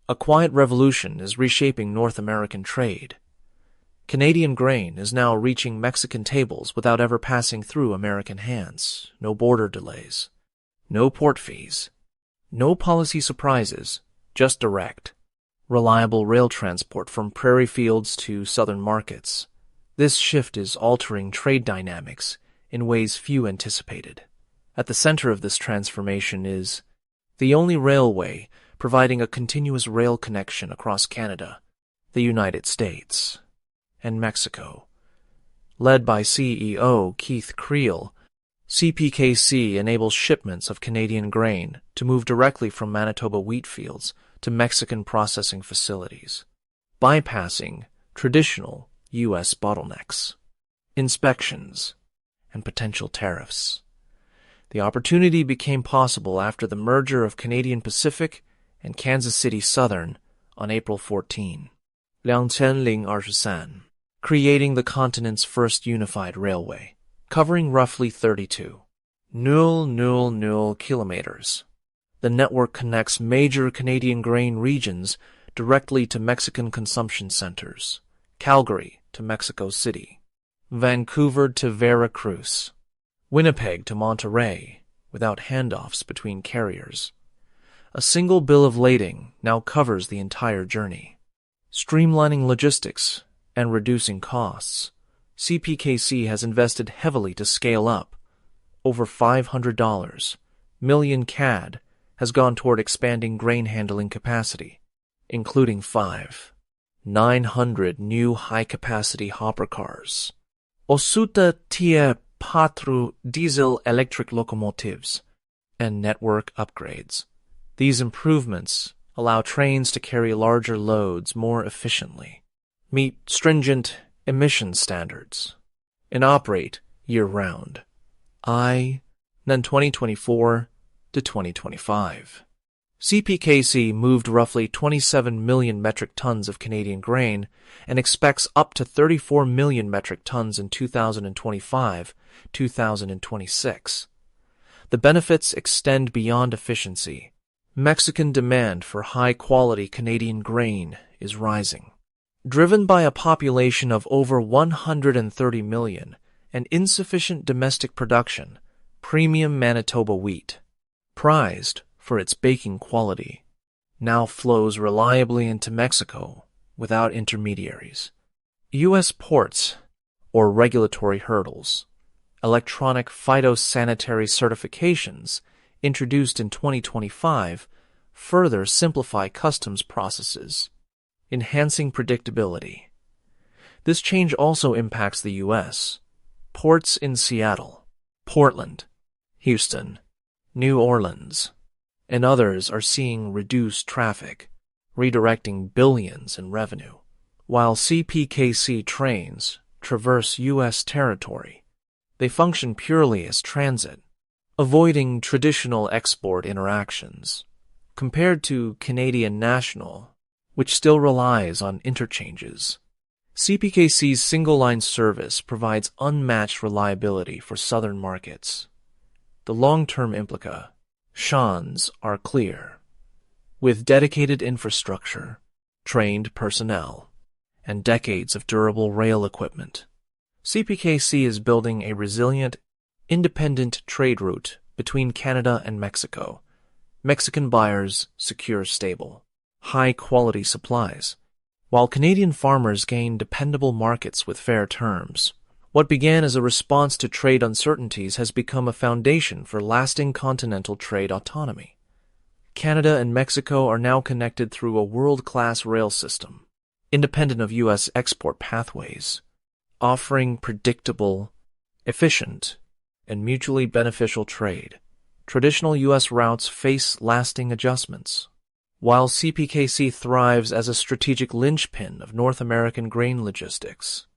A quiet revolution is reshaping North American trade. Canadian grain is now reaching Mexican tables without ever passing through American hands. No border delays, no port fees, no policy surprises, just direct, reliable rail transport from prairie fields to southern markets. This shift is altering trade dynamics in ways few anticipated. At the center of this transformation is the only railway providing a continuous rail connection across Canada, the United States, and Mexico. Led by CEO Keith Creel, CPKC enables shipments of Canadian grain to move directly from Manitoba wheat fields to Mexican processing facilities, bypassing traditional U.S. bottlenecks, inspections, and potential tariffs. The opportunity became possible after the merger of Canadian Pacific and Kansas City Southern on April 14, 2023, creating the continent's first unified railway, covering roughly 32,000 kilometers. The network connects major Canadian grain regions directly to Mexican consumption centers: Calgary to Mexico City, Vancouver to Veracruz, Winnipeg to Monterrey, without handoffs between carriers. A single bill of lading now covers the entire journey. Streamlining logistics and reducing costs, CPKC has invested heavily to scale up. Over $500 million CAD has gone toward expanding grain handling capacity, including 900 new high-capacity hopper cars, 104 diesel-electric locomotives, and network upgrades. These improvements allow trains to carry larger loads more efficiently, meet stringent emission standards, and operate year-round. Then 2024 to 2025. CPKC moved roughly 27 million metric tons of Canadian grain and expects up to 34 million metric tons in 2025-2026. The benefits extend beyond efficiency. Mexican demand for high-quality Canadian grain is rising. Driven by a population of over 130 million and insufficient domestic production, premium Manitoba wheat, prized for its baking quality, now flows reliably into Mexico without intermediaries. U.S. ports, or regulatory hurdles, electronic phytosanitary certifications introduced in 2025 further simplify customs processes, enhancing predictability. This change also impacts the U.S. Ports in Seattle, Portland, Houston, New Orleans, and others are seeing reduced traffic, redirecting billions in revenue. While CPKC trains traverse U.S. territory, they function purely as transit, avoiding traditional export interactions, compared to Canadian National, which still relies on interchanges. CPKC's single-line service provides unmatched reliability for southern markets. The long-term implications are clear. With dedicated infrastructure, trained personnel, and decades of durable rail equipment, CPKC is building a resilient, independent trade route between Canada and Mexico. Mexican buyers secure stable, high-quality supplies, while Canadian farmers gain dependable markets with fair terms. What began as a response to trade uncertainties has become a foundation for lasting continental trade autonomy. Canada and Mexico are now connected through a world-class rail system, independent of U.S. export pathways, offering predictable, efficient, and mutually beneficial trade. Traditional U.S. routes face lasting adjustments, while CPKC thrives as a strategic linchpin of North American grain logistics.